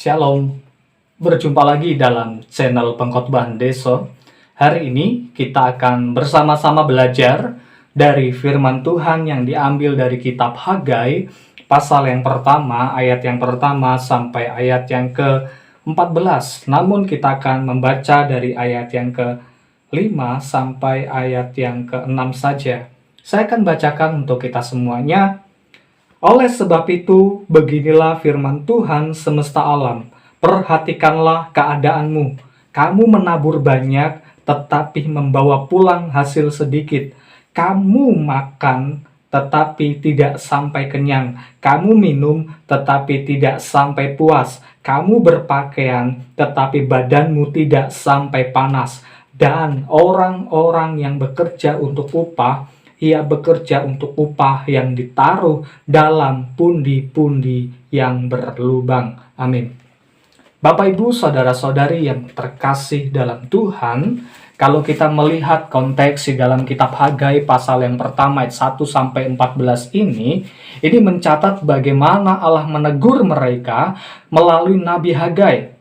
Shalom, berjumpa lagi dalam channel Pengkhotbahan Deso. Hari ini kita akan bersama-sama belajar dari firman Tuhan yang diambil dari kitab Hagai, pasal yang pertama, ayat yang pertama sampai ayat yang ke-14. Namun kita akan membaca dari ayat yang ke-5 sampai ayat yang ke-6 saja. Saya akan bacakan untuk kita semuanya. Oleh sebab itu, beginilah firman Tuhan semesta alam. Perhatikanlah keadaanmu. Kamu menabur banyak, tetapi membawa pulang hasil sedikit. Kamu makan, tetapi tidak sampai kenyang. Kamu minum, tetapi tidak sampai puas. Kamu berpakaian, tetapi badanmu tidak sampai panas. Dan orang-orang yang bekerja untuk upah, ia bekerja untuk upah yang ditaruh dalam pundi-pundi yang berlubang. Amin. Bapak, Ibu, Saudara-saudari yang terkasih dalam Tuhan, kalau kita melihat konteks di dalam kitab Hagai pasal yang pertama ayat 1 sampai 14 ini mencatat bagaimana Allah menegur mereka melalui Nabi Hagai.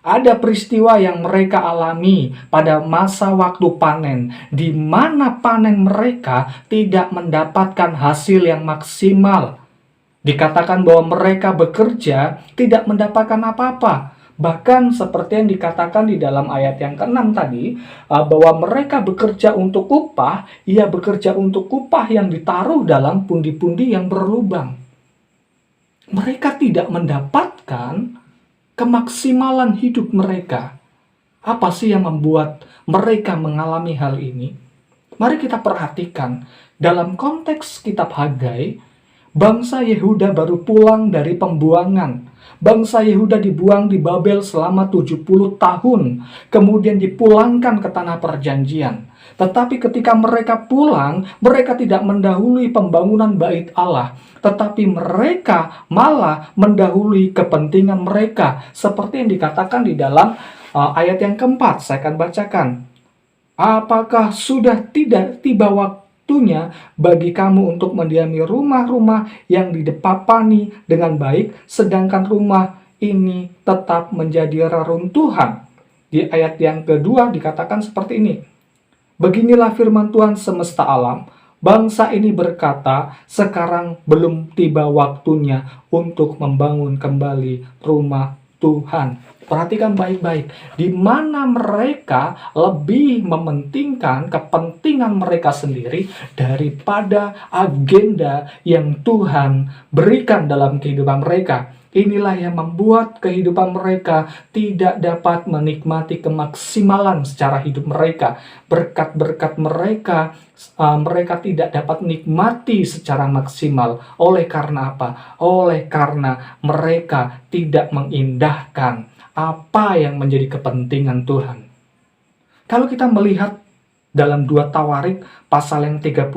Ada peristiwa yang mereka alami pada masa waktu panen, di mana panen mereka tidak mendapatkan hasil yang maksimal. Dikatakan bahwa mereka bekerja tidak mendapatkan apa-apa. Bahkan seperti yang dikatakan di dalam ayat yang ke-6 tadi, bahwa mereka bekerja untuk upah, ia bekerja untuk upah yang ditaruh dalam pundi-pundi yang berlubang. Mereka tidak mendapatkan kemaksimalan hidup mereka. Apa sih yang membuat mereka mengalami hal ini? Mari kita perhatikan. Dalam konteks kitab Hagai, bangsa Yehuda baru pulang dari pembuangan. Bangsa Yehuda dibuang di Babel selama 70 tahun, kemudian dipulangkan ke tanah perjanjian. Tetapi ketika mereka pulang, mereka tidak mendahului pembangunan bait Allah, tetapi mereka malah mendahului kepentingan mereka, seperti yang dikatakan di dalam ayat yang keempat. Saya akan bacakan. Apakah sudah tidak tiba waktunya bagi kamu untuk mendiami rumah-rumah yang didepapani dengan baik, sedangkan rumah ini tetap menjadi reruntuhan? Di ayat yang kedua dikatakan seperti ini. Beginilah firman Tuhan semesta alam. Bangsa ini berkata, sekarang belum tiba waktunya untuk membangun kembali rumah Tuhan. Perhatikan baik-baik, di mana mereka lebih mementingkan kepentingan mereka sendiri daripada agenda yang Tuhan berikan dalam kehidupan mereka. Inilah yang membuat kehidupan mereka tidak dapat menikmati kemaksimalan secara hidup mereka. Berkat-berkat mereka, mereka tidak dapat nikmati secara maksimal. Oleh karena apa? Oleh karena mereka tidak mengindahkan apa yang menjadi kepentingan Tuhan. Kalau kita melihat dalam 2 Tawarik pasal yang 36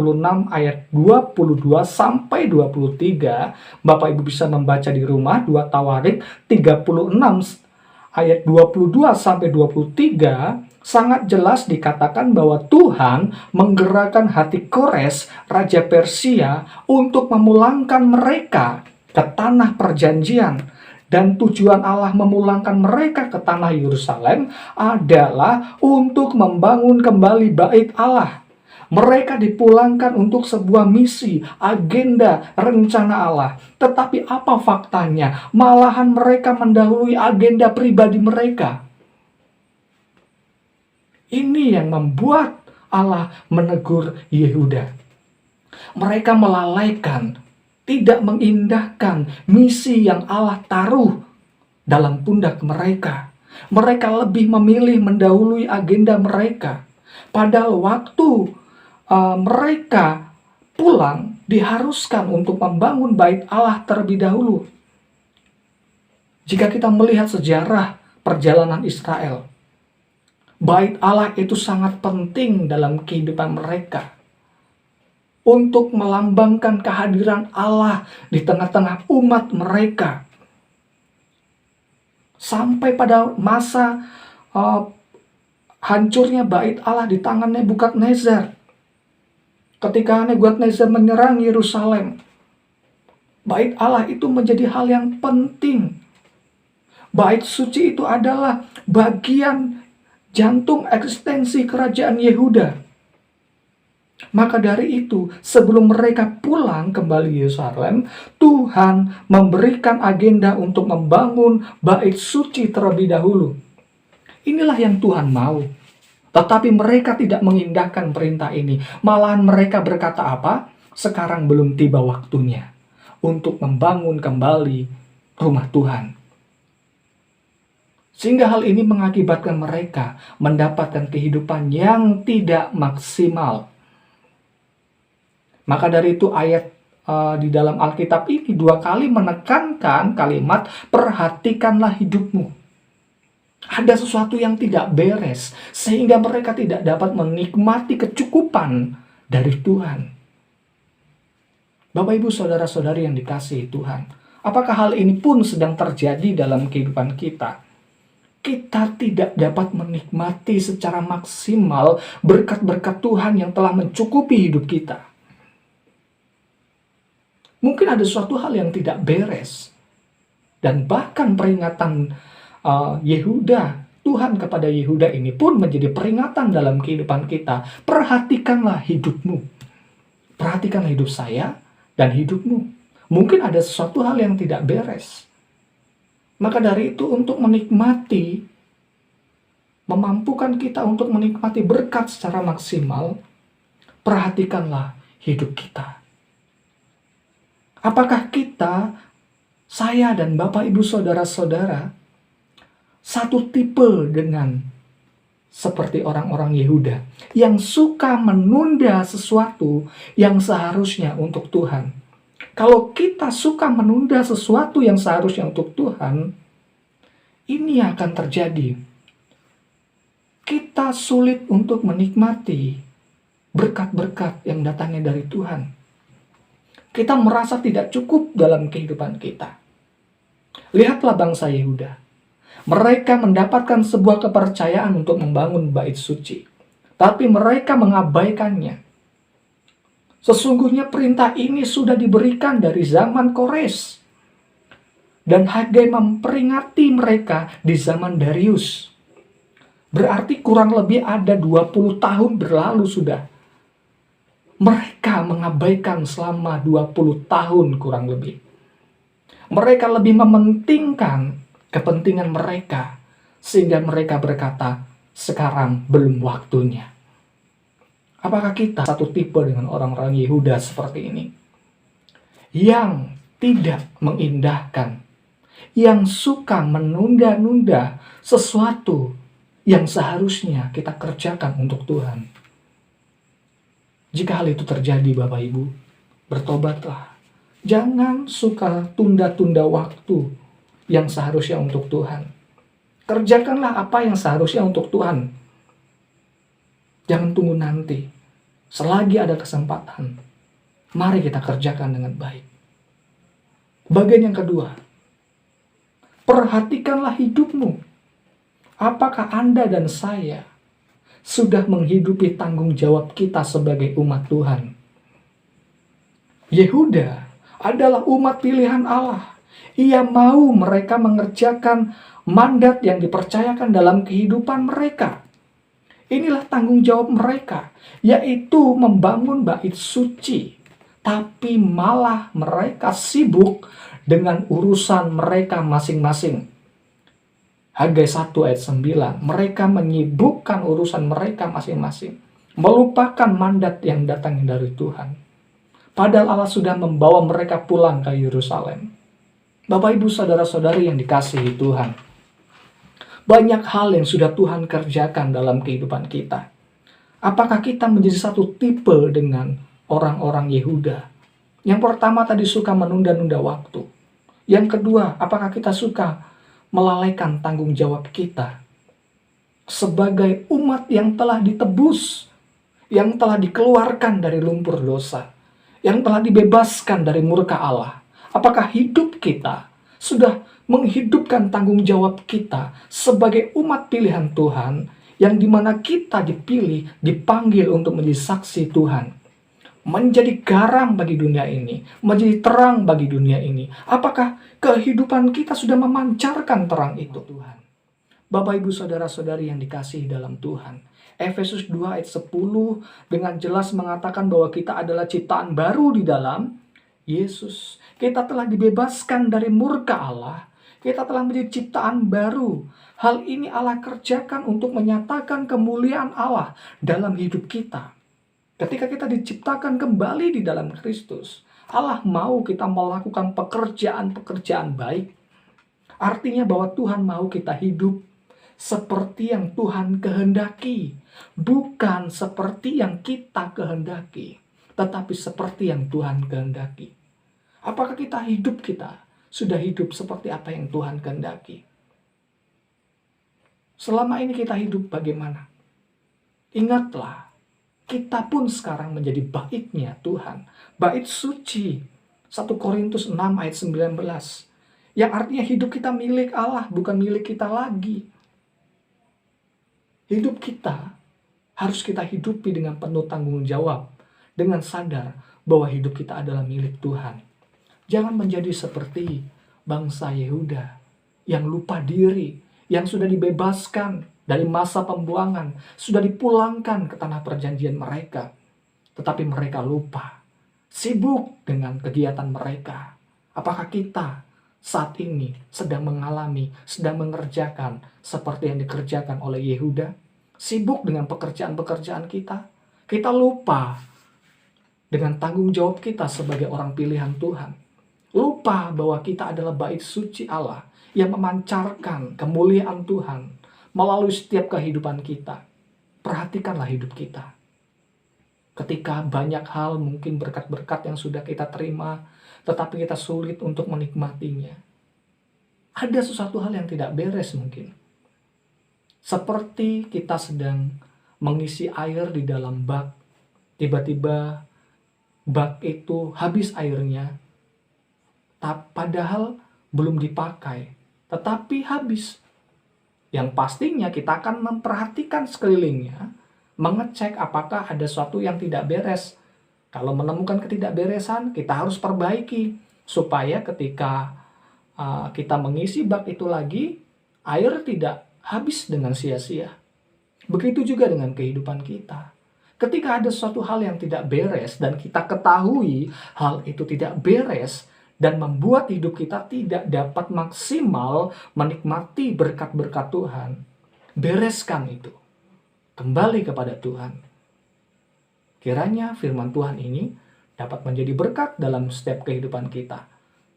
ayat 22 sampai 23, Bapak Ibu bisa membaca di rumah. 2 Tawarik 36 ayat 22 sampai 23 sangat jelas dikatakan bahwa Tuhan menggerakkan hati Kores, raja Persia, untuk memulangkan mereka ke tanah perjanjian. Dan tujuan Allah memulangkan mereka ke tanah Yerusalem adalah untuk membangun kembali bait Allah. Mereka dipulangkan untuk sebuah misi, agenda, rencana Allah. Tetapi apa faktanya? Malahan mereka mendahului agenda pribadi mereka. Ini yang membuat Allah menegur Yehuda. Mereka melalaikan, tidak mengindahkan misi yang Allah taruh dalam pundak mereka. Mereka lebih memilih mendahului agenda mereka. Padahal waktu mereka pulang diharuskan untuk membangun bait Allah terlebih dahulu. Jika kita melihat sejarah perjalanan Israel, bait Allah itu sangat penting dalam kehidupan mereka, untuk melambangkan kehadiran Allah di tengah-tengah umat mereka. Sampai pada masa hancurnya bait Allah di tangan Nebukadnezar. Ketika Nebukadnezar menyerang Yerusalem, bait Allah itu menjadi hal yang penting. Bait suci itu adalah bagian jantung eksistensi kerajaan Yehuda. Maka dari itu, sebelum mereka pulang kembali Yerusalem, Tuhan memberikan agenda untuk membangun bait suci terlebih dahulu. Inilah yang Tuhan mau. Tetapi mereka tidak mengindahkan perintah ini. Malahan mereka berkata apa? Sekarang belum tiba waktunya untuk membangun kembali rumah Tuhan. Sehingga hal ini mengakibatkan mereka mendapatkan kehidupan yang tidak maksimal. Maka dari itu ayat di dalam Alkitab ini 2 kali menekankan kalimat perhatikanlah hidupmu. Ada sesuatu yang tidak beres sehingga mereka tidak dapat menikmati kecukupan dari Tuhan. Bapak Ibu saudara-saudari yang dikasihi Tuhan, apakah hal ini pun sedang terjadi dalam kehidupan kita? Kita tidak dapat menikmati secara maksimal berkat-berkat Tuhan yang telah mencukupi hidup kita. Mungkin ada suatu hal yang tidak beres. Dan bahkan peringatan Yehuda, Tuhan kepada Yehuda ini pun menjadi peringatan dalam kehidupan kita. Perhatikanlah hidupmu. Perhatikanlah hidup saya dan hidupmu. Mungkin ada sesuatu hal yang tidak beres. Maka dari itu untuk menikmati, memampukan kita untuk menikmati berkat secara maksimal, perhatikanlah hidup kita. Apakah kita, saya dan Bapak Ibu saudara-saudara, satu tipe dengan seperti orang-orang Yehuda yang suka menunda sesuatu yang seharusnya untuk Tuhan? Kalau kita suka menunda sesuatu yang seharusnya untuk Tuhan, ini akan terjadi. Kita sulit untuk menikmati berkat-berkat yang datangnya dari Tuhan. Kita merasa tidak cukup dalam kehidupan kita. Lihatlah bangsa Yehuda. Mereka mendapatkan sebuah kepercayaan untuk membangun bait suci. Tapi mereka mengabaikannya. Sesungguhnya perintah ini sudah diberikan dari zaman Kores. Dan Hagai memperingati mereka di zaman Darius. Berarti kurang lebih ada 20 tahun berlalu sudah. Mereka mengabaikan selama 20 tahun kurang lebih. Mereka lebih mementingkan kepentingan mereka. Sehingga mereka berkata, sekarang belum waktunya. Apakah kita satu tipe dengan orang-orang Yehuda seperti ini? Yang tidak mengindahkan, yang suka menunda-nunda sesuatu yang seharusnya kita kerjakan untuk Tuhan. Jika hal itu terjadi Bapak Ibu, bertobatlah. Jangan suka tunda-tunda waktu yang seharusnya untuk Tuhan. Kerjakanlah apa yang seharusnya untuk Tuhan. Jangan tunggu nanti. Selagi ada kesempatan, mari kita kerjakan dengan baik. Bagian yang kedua, perhatikanlah hidupmu. Apakah Anda dan saya sudah menghidupi tanggung jawab kita sebagai umat Tuhan? Yehuda adalah umat pilihan Allah. Ia mau mereka mengerjakan mandat yang dipercayakan dalam kehidupan mereka. Inilah tanggung jawab mereka, yaitu membangun bait suci. Tapi malah mereka sibuk dengan urusan mereka masing-masing. Hagai 1 ayat 9, mereka menyibukkan urusan mereka masing-masing. Melupakan mandat yang datang dari Tuhan. Padahal Allah sudah membawa mereka pulang ke Yerusalem. Bapak Ibu saudara-saudari yang dikasihi Tuhan. Banyak hal yang sudah Tuhan kerjakan dalam kehidupan kita. Apakah kita menjadi satu tipe dengan orang-orang Yehuda? Yang pertama tadi suka menunda-nunda waktu. Yang kedua, apakah kita suka melalaikan tanggung jawab kita sebagai umat yang telah ditebus, yang telah dikeluarkan dari lumpur dosa, yang telah dibebaskan dari murka Allah? Apakah hidup kita sudah menghidupkan tanggung jawab kita sebagai umat pilihan Tuhan, yang dimana kita dipilih, dipanggil untuk menjadi saksi Tuhan? menjadi garam bagi dunia ini, menjadi terang bagi dunia ini. Apakah kehidupan kita sudah memancarkan terang itu, Tuhan? Bapak, Ibu, Saudara-saudari yang dikasihi dalam Tuhan, Efesus 2 ayat 10 dengan jelas mengatakan bahwa kita adalah ciptaan baru di dalam Yesus. Kita telah dibebaskan dari murka Allah. Kita telah menjadi ciptaan baru. Hal ini Allah kerjakan untuk menyatakan kemuliaan Allah dalam hidup kita. Ketika kita diciptakan kembali di dalam Kristus, Allah mau kita melakukan pekerjaan-pekerjaan baik. Artinya bahwa Tuhan mau kita hidup seperti yang Tuhan kehendaki. Bukan seperti yang kita kehendaki, tetapi seperti yang Tuhan kehendaki. Apakah kita sudah hidup seperti apa yang Tuhan kehendaki? Selama ini kita hidup bagaimana? Ingatlah, kita pun sekarang menjadi baitnya Tuhan. Bait suci. 1 Korintus 6 ayat 19. Yang artinya hidup kita milik Allah, bukan milik kita lagi. Hidup kita harus kita hidupi dengan penuh tanggung jawab. Dengan sadar bahwa hidup kita adalah milik Tuhan. Jangan menjadi seperti bangsa Yehuda yang lupa diri, yang sudah dibebaskan dari masa pembuangan, sudah dipulangkan ke tanah perjanjian mereka. Tetapi mereka lupa, sibuk dengan kegiatan mereka. Apakah kita saat ini sedang mengerjakan seperti yang dikerjakan oleh Yehuda? Sibuk dengan pekerjaan-pekerjaan kita. Kita lupa dengan tanggung jawab kita sebagai orang pilihan Tuhan. Lupa bahwa kita adalah bait suci Allah yang memancarkan kemuliaan Tuhan melalui setiap kehidupan kita. Perhatikanlah hidup kita. Ketika banyak hal, mungkin berkat-berkat yang sudah kita terima, tetapi kita sulit untuk menikmatinya. Ada sesuatu hal yang tidak beres mungkin. Seperti kita sedang mengisi air di dalam bak. Tiba-tiba bak itu habis airnya. Padahal belum dipakai. Tetapi habis. Yang pastinya kita akan memperhatikan sekelilingnya. Mengecek apakah ada sesuatu yang tidak beres. Kalau menemukan ketidakberesan, kita harus perbaiki. Supaya ketika kita mengisi bak itu lagi, air tidak habis dengan sia-sia. Begitu juga dengan kehidupan kita. Ketika ada suatu hal yang tidak beres dan kita ketahui hal itu tidak beres dan membuat hidup kita tidak dapat maksimal menikmati berkat-berkat Tuhan, bereskan itu. Kembali kepada Tuhan. Kiranya firman Tuhan ini dapat menjadi berkat dalam setiap kehidupan kita.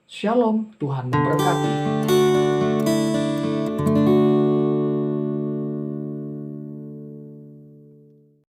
Shalom, Tuhan memberkati.